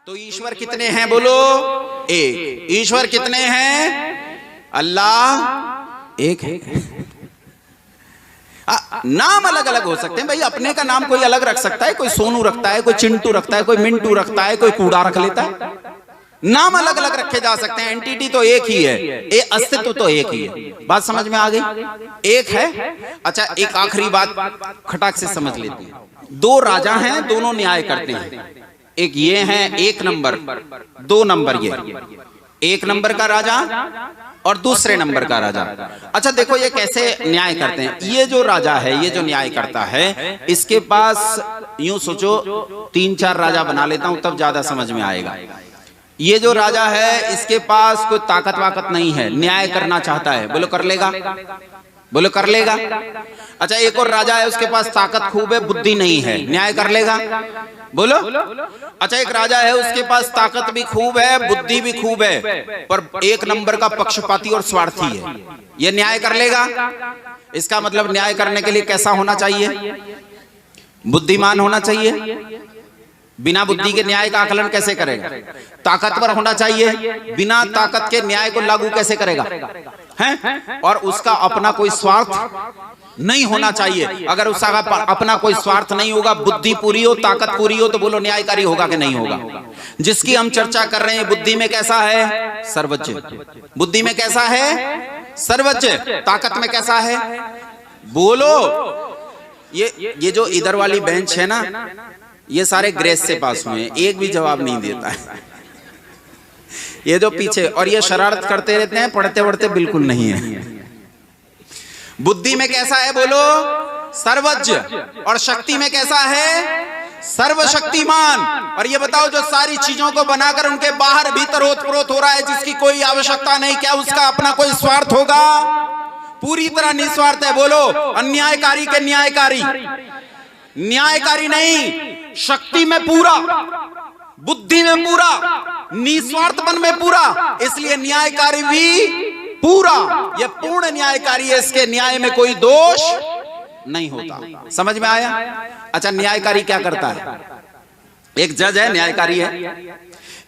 तो ईश्वर कितने हैं बोलो? एक। ईश्वर कितने हैं? अल्लाह एक है। नाम अलग अलग हो सकते हैं भाई, अपने का नाम कोई अलग रख सकता है, कोई सोनू रखता है, कोई चिंटू रखता है, कोई मिंटू रखता है, कोई कूड़ा रख लेता है। नाम अलग अलग रखे जा सकते हैं, एंटिटी तो एक ही है, अस्तित्व तो एक ही है। बात समझ में आ गई? एक है। अच्छा, एक आखिरी बात खटाक से समझ लेते हैं। दो राजा हैं, दोनों न्याय करते हैं। एक ये है 1 नंबर, 2 नंबर ये। 1 नंबर का राजा और दूसरे नंबर का राजा। अच्छा देखो ये कैसे न्याय करते हैं। ये जो राजा है, ये जो न्याय करता है, इसके पास यूं सोचो 3-4 राजा बना लेता हूं तब ज्यादा समझ में आएगा। ये जो राजा है इसके पास कोई ताकत वाकत नहीं है, न्याय करना चाहता है, बोलो कर लेगा? बोलो कर लेगा? अच्छा एक और राजा है, उसके पास ताकत खूब है, बुद्धि नहीं है, न्याय कर लेगा? बोलो। अच्छा एक राजा है, उसके पास ताकत भी खूब है, बुद्धि भी खूब है, पर 1 नंबर का पक्षपाती और स्वार्थी है, ये न्याय कर लेगा? इसका मतलब न्याय करने के लिए कैसा होना चाहिए? बुद्धिमान होना चाहिए। बिना बुद्धि के न्याय का आकलन कैसे करेगा? ताकतवर होना चाहिए, बिना ताकत के न्याय को लागू कैसे करेगा? हैं? और उसका अपना कोई स्वार्थ नहीं होना चाहिए। अगर उसका अपना कोई स्वार्थ नहीं होगा, बुद्धि पूरी हो, ताकत पूरी हो, तो बोलो न्यायकारी होगा कि नहीं होगा? जिसकी हम चर्चा कर रहे हैं, बुद्धि में कैसा है? सर्वोच्च। बुद्धि में कैसा है? सर्वोच्च। ताकत में कैसा है? बोलो। ये जो इधर वाली बेंच है ना, ये सारे ग्रेस से पास हुए हैं, एक भी जवाब नहीं देता है। ये जो पीछे, और ये शरारत करते रहते हैं, पढ़ते पढ़ते बिल्कुल नहीं है। बुद्धि में कैसा है बोलो? सर्वज्ञ। और शक्ति में कैसा है? सर्वशक्तिमान। और ये बताओ जो सारी चीजों को बनाकर उनके बाहर भीतर ओतप्रोत हो रहा है, जिसकी कोई आवश्यकता नहीं, क्या उसका अपना कोई स्वार्थ होगा? पूरी तरह निस्वार्थ है। बोलो अन्यायकारी के न्यायकारी। न्यायकारी नहीं, शक्ति में पूरा, बुद्धि में पूरा, निस्वार्थपन में पूरा, इसलिए न्यायकारी भी पूरा। यह पूर्ण न्यायकारी है, इसके न्याय में कोई दोष नहीं होता। समझ में आया? अच्छा न्यायकारी क्या करता है? एक जज है, न्यायकारी है।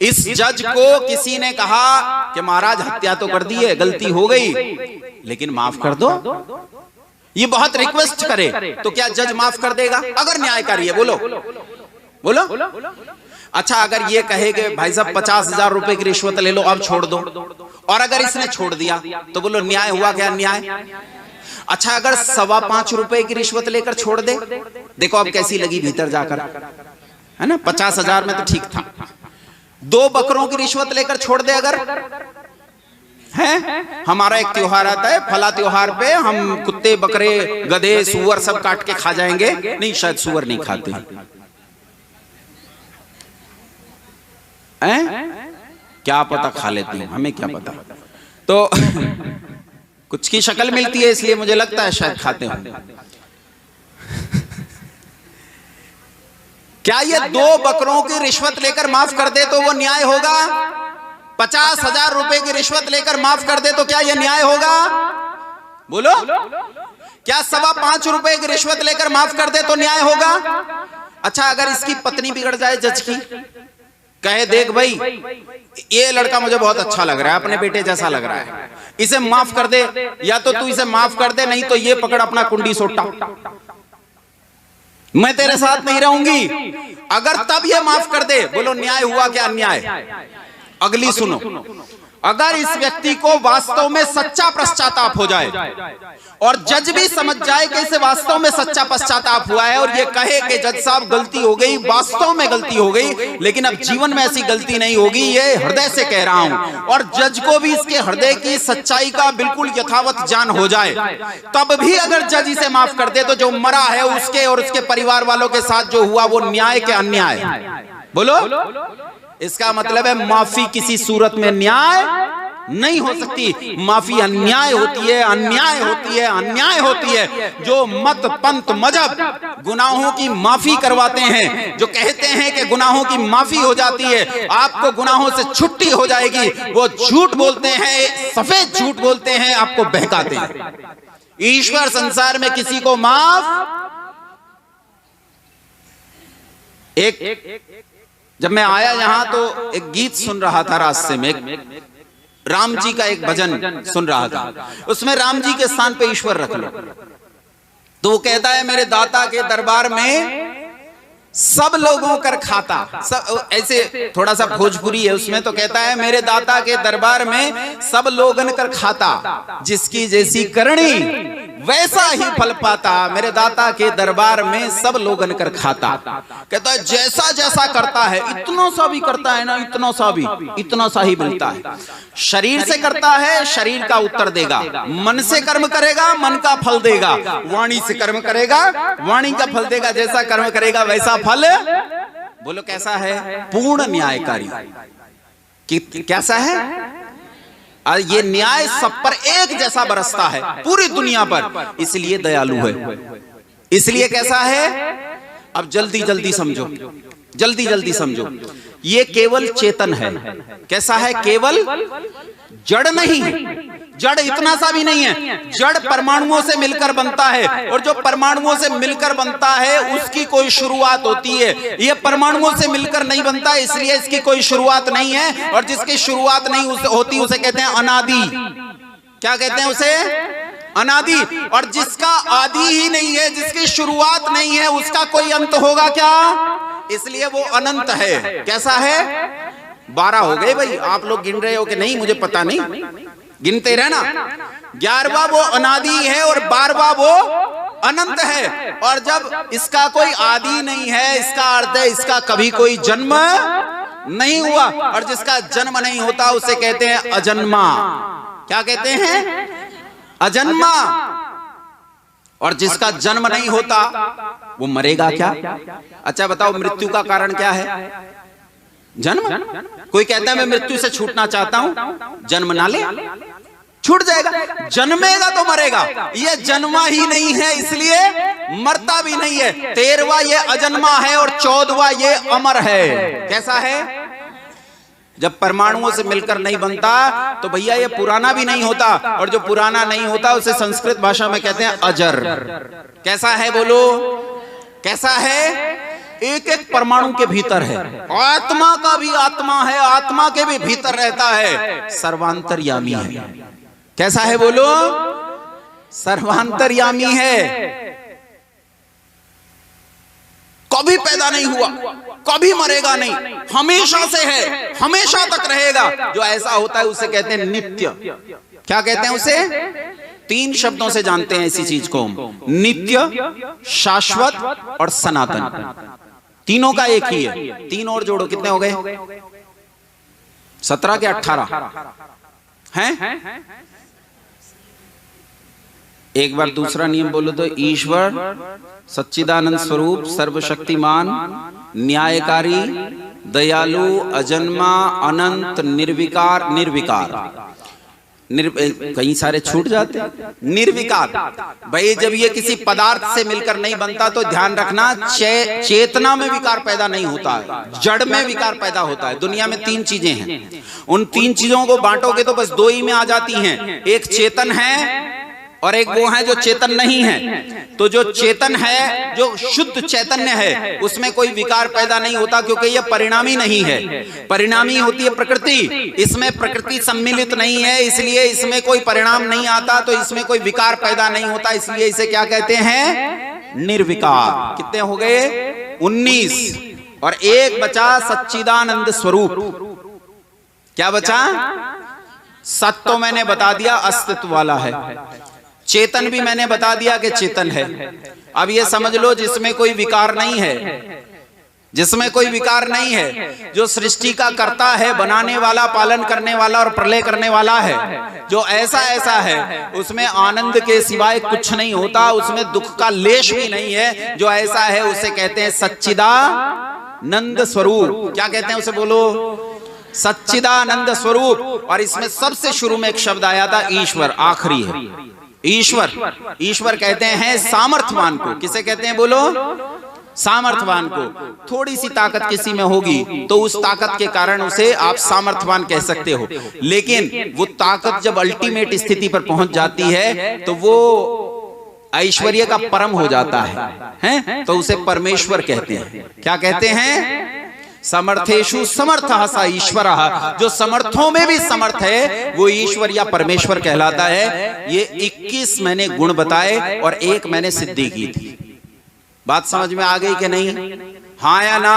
इस जज को किसी ने कहा कि महाराज हत्या तो कर दी है, गलती हो गई, लेकिन माफ कर दो। ये बहुत रिक्वेस्ट करे तो क्या जज माफ कर देगा? अगर न्यायकारी है, बोलो बोलो। अच्छा अगर ये कहे कि भाई साहब 50,000 रुपए की रिश्वत ले लो, अब छोड़ दो, और अगर इसने छोड़ दिया तो बोलो न्याय हुआ क्या? अन्याय। अच्छा अगर 5.25 रुपए की रिश्वत लेकर छोड़ दे, देखो अब कैसी लगी भीतर जाकर, है ना? 50,000 में तो ठीक था। 2 बकरों की रिश्वत लेकर छोड़ दे अगर, है? हमारा एक त्योहार आता है, फला त्योहार पे हम कुत्ते बकरे गधे सुअर सब काट के खा जाएंगे। नहीं, शायद सुअर नहीं खाते हैं, क्या पता खा लेते हैं, हमें क्या पता। तो कुछ की शक्ल मिलती है इसलिए मुझे लगता है शायद खाते होंगे। क्या ये 2 बकरों की रिश्वत लेकर माफ कर दे तो वो न्याय होगा? 50,000 रुपए की रिश्वत लेकर माफ कर दे तो क्या यह न्याय होगा? बोलो। क्या 5.25 रुपए की रिश्वत लेकर माफ कर दे तो न्याय होगा? अच्छा अगर इसकी पत्नी बिगड़ जाए, जज की कहे देख भाई ये लड़का मुझे बहुत अच्छा लग रहा है, अपने बेटे जैसा लग रहा है, इसे माफ कर दे, या तो तू इसे माफ कर दे, नहीं तो ये पकड़ अपना कुंडी सोटा, मैं तेरे साथ नहीं रहूंगी। अगर तब ये माफ कर दे, बोलो न्याय हुआ क्या अन्याय? अगली सुनो। अगर इस व्यक्ति को वास्तव में सच्चा पश्चाताप हो जाए और जज भी समझ जाए कि इसे वास्तव में सच्चा पश्चाताप हुआ है, और ये कहे कि जज साहब गलती हो गई, वास्तव में गलती हो गई, लेकिन अब जीवन में ऐसी गलती नहीं होगी, ये हृदय से कह रहा हूं, और जज को भी इसके हृदय की सच्चाई का बिल्कुल यथावत ज्ञान हो जाए, तब भी अगर जज इसे माफ कर दे तो जो मरा है उसके और उसके परिवार वालों के साथ जो हुआ वो न्याय के अन्याय? बोलो। इसका मतलब है माफी किसी सूरत में न्याय नहीं हो सकती। माफी अन्याय होती है, अन्याय होती है, अन्याय होती है। जो मत पंथ मजहब गुनाहों की माफी करवाते हैं, जो कहते हैं कि गुनाहों की माफी हो जाती है, आपको गुनाहों से छुट्टी हो जाएगी, वो झूठ बोलते हैं, सफेद झूठ बोलते हैं, आपको बहकाते हैं। ईश्वर संसार में किसी को माफ, एक जब मैं आया यहाँ तो एक गीत सुन रहा था रास्ते में, राम जी का एक भजन सुन रहा था, उसमें राम जी के स्थान पे ईश्वर रख लो। तो वो कहता है मेरे दाता के दरबार में सब लोगों कर खाता, सब ऐसे थोड़ा सा भोजपुरी है उसमें, तो कहता है मेरे दाता के दरबार में सब लोगन कर खाता, जिसकी जैसी करनी वैसा ही फल पाता, मेरे दाता के दरबार में सब लोगन कर खाता। कहता है जैसा जैसा करता है, इतना सा भी करता है ना, इतना सा भी, इतना सा ही मिलता है। शरीर से करता है, शरीर का उत्तर देगा, मन से कर्म करेगा, मन का फल देगा, वाणी से कर्म करेगा, वाणी का फल देगा, जैसा कर्म करेगा वैसा फल। बोलो कैसा है? पूर्ण न्यायकारी। कैसा है? ये न्याय सब पर एक जैसा बरसता है, पूरी दुनिया पर, इसलिए दयालु है। इसलिए कैसा है? अब जल्दी जल्दी समझो, जल्दी जल्दी समझो। ये केवल चेतन है। कैसा है? केवल जड़ नहीं, जड़ इतना सा भी नहीं है। जड़ परमाणुओं से मिलकर बनता है, और जो परमाणुओं से मिलकर बनता है उसकी कोई शुरुआत होती है। ये परमाणुओं से मिलकर नहीं बनता, इसलिए इसकी कोई शुरुआत नहीं है, और जिसकी शुरुआत नहीं होती उसे कहते हैं अनादि। क्या कहते हैं उसे? अनादि। और जिसका आदि ही नहीं है, जिसकी शुरुआत नहीं है, उसका कोई अंत होगा क्या? इसलिए वो अनंत है। कैसा है? 12 हो गए भाई, आप लोग गिन रहे हो कि नहीं मुझे पता नहीं, गिनते रहना। 11वां वो अनादि है और 12वां वो अनंत है। और जब इसका कोई आदि नहीं है, इसका अर्थ है इसका कभी कोई जन्म नहीं हुआ, और जिसका जन्म नहीं होता उसे कहते हैं अजन्मा। क्या कहते हैं? अजन्मा। और जिसका जन्म नहीं होता वो मरेगा क्या? अच्छा बताओ, मृत्यु का कारण क्या है? जन्म। कोई कहता है मैं मृत्यु से छूटना चाहता हूं, जन्म ना ले, छूट जाएगा। जन्मेगा तो मरेगा, ये जन्मा ही नहीं है इसलिए मरता भी नहीं है। 13वां ये अजन्मा है और 14वां ये अमर है। कैसा है? जब परमाणुओं से मिलकर नहीं बनता तो भैया ये पुराना भी नहीं होता, और जो पुराना नहीं होता उसे संस्कृत भाषा में कहते हैं अजर। कैसा है? बोलो कैसा है? एक एक परमाणु के भीतर है। आत्मा का भी आत्मा है, आत्मा के भी भीतर रहता है, सर्वांतर्यामी है। कैसा है? बोलो सर्वांतर्यामी है। कभी पैदा नहीं हुआ, कभी मरेगा नहीं, हमेशा से है, हमेशा तक रहेगा। जो ऐसा होता है उसे कहते हैं नित्य। क्या कहते हैं उसे? 3 शब्दों से जानते हैं इसी चीज को, नित्य, शाश्वत और सनातन। तीनों का एक ही है। 3 और जोड़ो, कितने हो गए? 17 के 18 हैं? एक बार दूसरा नियम बोलो तो, ईश्वर सच्चिदानंद स्वरूप, सर्वशक्तिमान, न्यायकारी, दयालु, अजन्मा, अनंत, निर्विकार। निर्विकार कई सारे छूट जाते। निर्विकार भाई, जब ये किसी पदार्थ से मिलकर नहीं बनता तो ध्यान रखना, चेतना में विकार पैदा नहीं होता है, जड़ में विकार पैदा होता है। दुनिया में 3 चीजें हैं, उन 3 चीजों को बांटोगे तो बस 2 ही में आ जाती हैं। एक चेतन है और एक वो है जो चेतन नहीं है। तो जो चेतन है, जो शुद्ध चैतन्य है, उसमें कोई विकार पैदा नहीं होता, क्योंकि यह परिणामी नहीं है। परिणामी होती है प्रकृति, इसमें प्रकृति सम्मिलित नहीं है, इसलिए इसमें कोई परिणाम नहीं आता, तो इसमें कोई विकार पैदा नहीं होता, इसलिए इसे क्या कहते हैं? निर्विकार। कितने हो गए? 19। और एक बचा सच्चिदानंद स्वरूप। क्या बचा? सत तो मैंने बता दिया अस्तित्व वाला है, चेतन भी मैंने बता दिया कि चेतन है। अब ये समझ लो जिसमें कोई विकार नहीं है, जिसमें कोई विकार नहीं है, जो सृष्टि का कर्ता है, बनाने वाला, पालन करने वाला और प्रलय करने वाला है, जो ऐसा है, उसमें आनंद के सिवाय कुछ नहीं होता, उसमें दुख का लेश भी नहीं है। जो ऐसा है उसे कहते हैं सच्चिदानंद स्वरूप। क्या कहते हैं उसे? बोलो सच्चिदानंद स्वरूप। और इसमें सबसे शुरू में एक शब्द आया था ईश्वर, आखिरी है ईश्वर। ईश्वर कहते हैं सामर्थ्यवान को। किसे कहते हैं? बोलो सामर्थ्यवान को। थोड़ी सी ताकत किसी में होगी तो उस ताकत के कारण उसे आप सामर्थ्यवान कह सकते हो, लेकिन वो ताकत जब अल्टीमेट स्थिति पर पहुंच जाती है तो वो ऐश्वर्य का परम हो जाता है, तो उसे परमेश्वर कहते हैं। क्या कहते हैं? समर्थेषु समर्थः स ईश्वरः, जो समर्थों में भी समर्थ है वो ईश्वर या परमेश्वर कहलाता है। ये 21 मैंने गुण बताए और एक मैंने सिद्धि की थी। बात समझ में आ गई कि नहीं? हाँ या ना?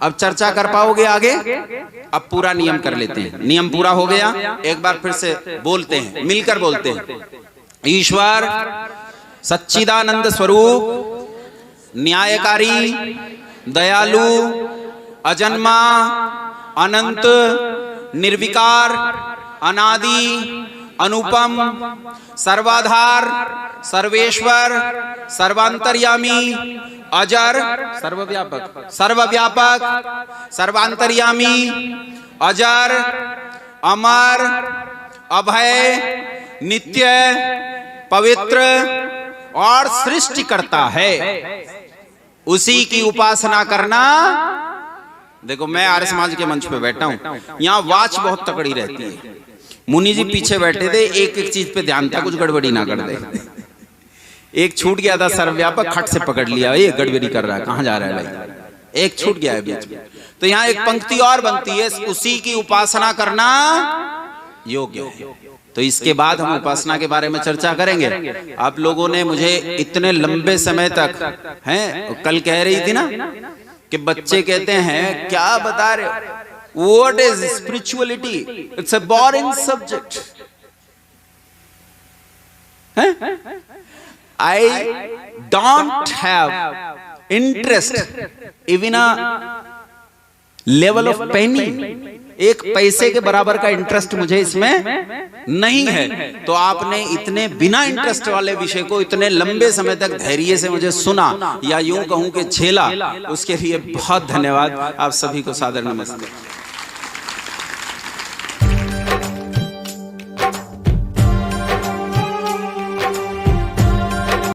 अब चर्चा कर पाओगे आगे? अब पूरा नियम कर लेते हैं। नियम पूरा हो गया, एक बार फिर से बोलते हैं, मिलकर बोलते हैं। ईश्वर सच्चिदानंद स्वरूप, न्यायकारी, दयालु, अजन्मा, अनंत, निर्विकार, अनादि, अनुपम, सर्वाधार, सर्वेश्वर, सर्वांतर्यामी, अजर, सर्वव्यापक, सर्वांतर्यामी, अजर, अमर, अभय, नित्य, पवित्र और सृष्टि करता है। उसी की उपासना करना। देखो मैं आर्य समाज के मंच पे बैठा हूं, यहां वाच बहुत तकड़ी रहती है। मुनि जी पीछे बैठे थे, एक एक चीज पे ध्यान था, कुछ गड़बड़ी ना कर दे। एक छूट गया था सर्वव्यापक, खट से पकड़ लिया, ये गड़बड़ी कर रहा है, कहां जा रहा है भाई, एक छूट गया है बीच में। तो यहाँ एक पंक्ति और बनती है, उसी की उपासना करना योग्य है। तो इसके बाद हम उपासना के बारे में चर्चा करेंगे। आप लोगों ने मुझे इतने लंबे समय तक हैं, कल कह रही थी ना कि बच्चे कहते हैं क्या बता रहे हो, what is spirituality, it's a boring subject. I don't have interest even a level of penny, एक पैसे के बराबर का इंटरेस्ट मुझे इसमें नहीं है। तो आपने इतने बिना इंटरेस्ट वाले विषय को इतने लंबे समय तक धैर्य से मुझे सुना, या यूं कहूं कि झेला, उसके लिए बहुत धन्यवाद। आप सभी को सादर नमस्ते।